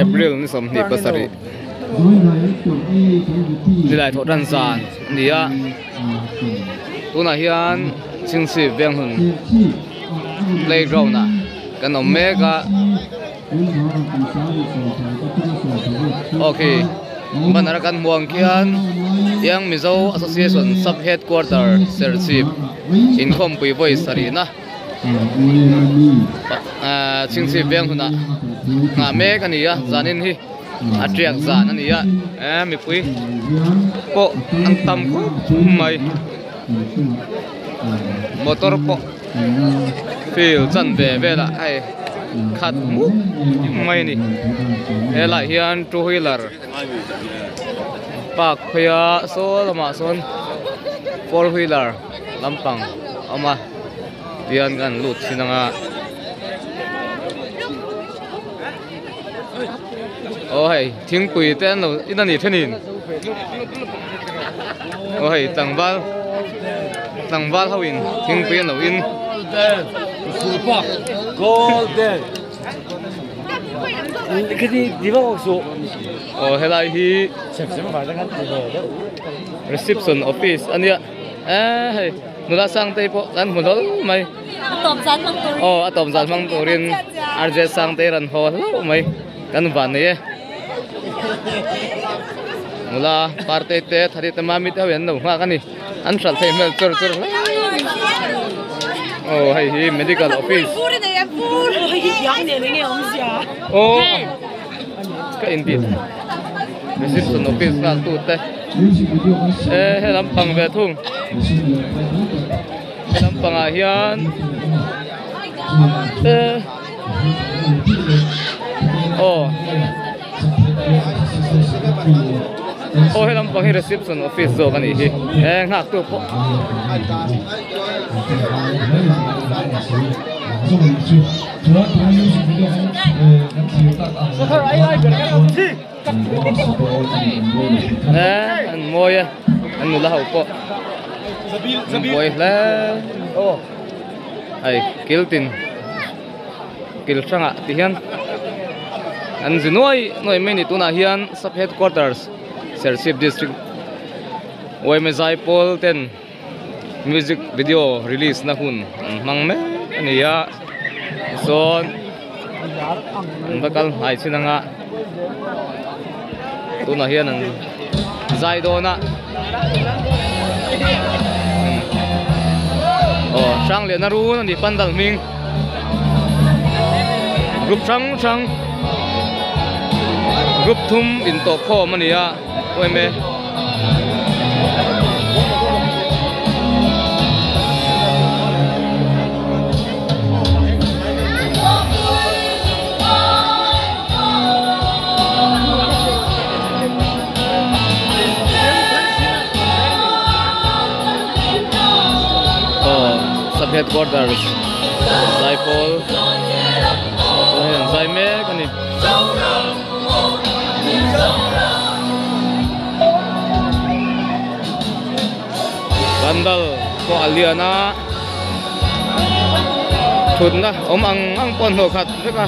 April ni som ni pasari dilai tho ran san nia tuna hian chingsi beng hun playground na kan omega okay banara kan muang khian yang Mizo Association sub headquarter serchip income pui voice sari na chingsi beng huna nga me kania zanin hi atriak zan ania mi pui po ang tam ko mai motor po feel chan ve ve la ai khat mu mai ni ela hian two wheeler park phaya so lama son four wheeler lampang ama dian kan lut sinanga oh hey thing pui ten lo inani thenin oh hey tangwal hawin thing pui lo in golden cái gì đi vào số helai hi reception office ania hey nula sang tei po kan mulol mai atom zan mang turin RJ sang tei ran ho mai kan van ne nula parte te thari te mami te wen no ha kani an sal thei mel chur oh hey hi medical office oh ka indeed reception office kan tu te helam pang ve thung helam pang a hian helam pang hi reception office zo kan hi ngak tu po an moya an nula hau po boy la ai kiltin kil sanga ti hian an zinoi noi meni tuna hian sub headquarters Serchip district oi me Zaipol ten music video release na hun mang me ania son bakal hai sinanga tuna hian an Zaidona sang le na ru ni pandal ming group sang group thum in to kho mania oi me sub headquarters Zaipol Zaime kani Bandal ko aliana thunna ang pon ho khat ka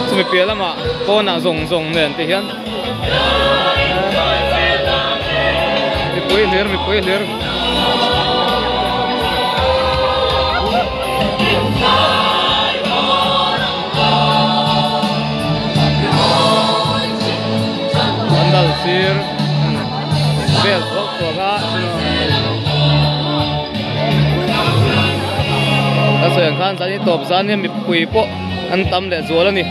sumi pela ma pona zong nen ti hian mi pui ler Bandal sir bel ko ga so yang kan tadi top zan ni mi pui po an tam le zual ni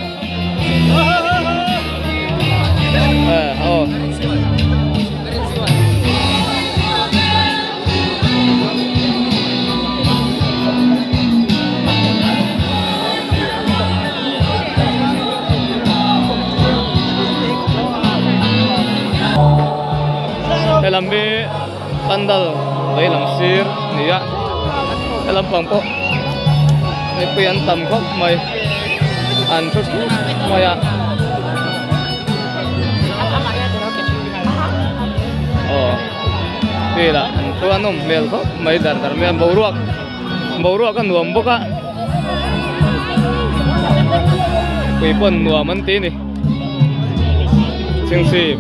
lambe pandal lai lam sir nia lam pang po ni pian tam khop mai an thut maya pela an to anom mel khop mai dar me boruak kan nuam boka quỷ bẩn nùa mắn tí này chương si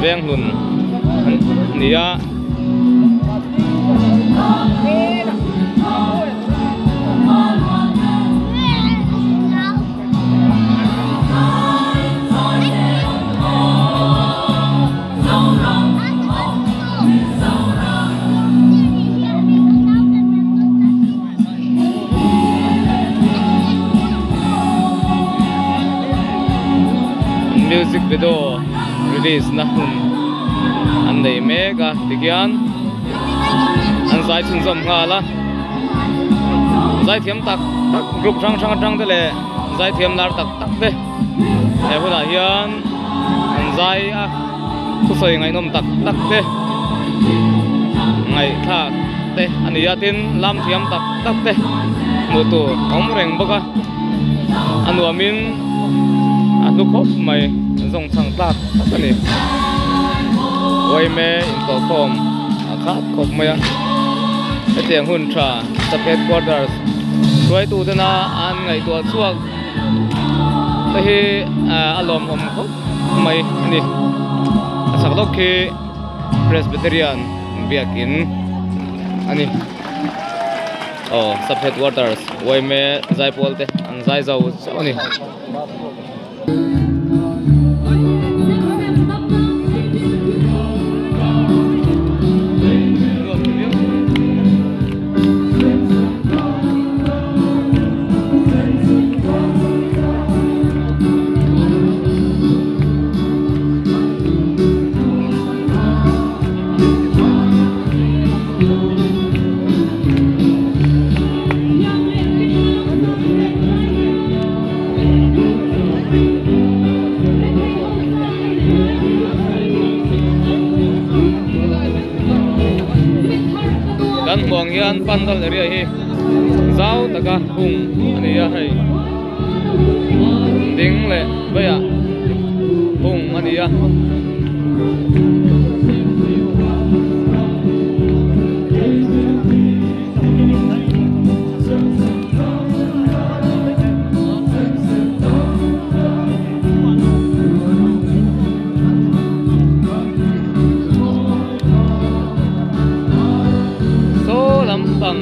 veng hùn nia music video release na hun an nei mega tikian an zai chun zom nga la zai thiam tak group rang te le zai thiam lar tak te e huna hian an zai a thu soi ngai nom tak te ngai tha te ani yatin lam thiam tak te mu tu om reng boka anuamin lúc hop mày dùng thằng tạc cái này quay mê in tổ com khát cột mày cái tiếng hun trà tập headquarters quay tụ thế na ăn ngày tua chuộc thì alom om hop mày này sắc lộc khi Presbyterian biakin anh sub headquarters quay mê zai polte an zai giàu sao này dan buang hian pandal area hi zau taka hung ani ya hai ding le baya hung ani ya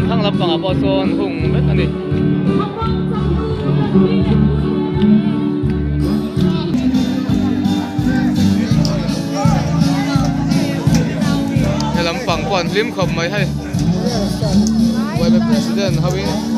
thang lập bằng bộ son hùng biết anh đi làm bằng quản lim khom mấy hay quay về president how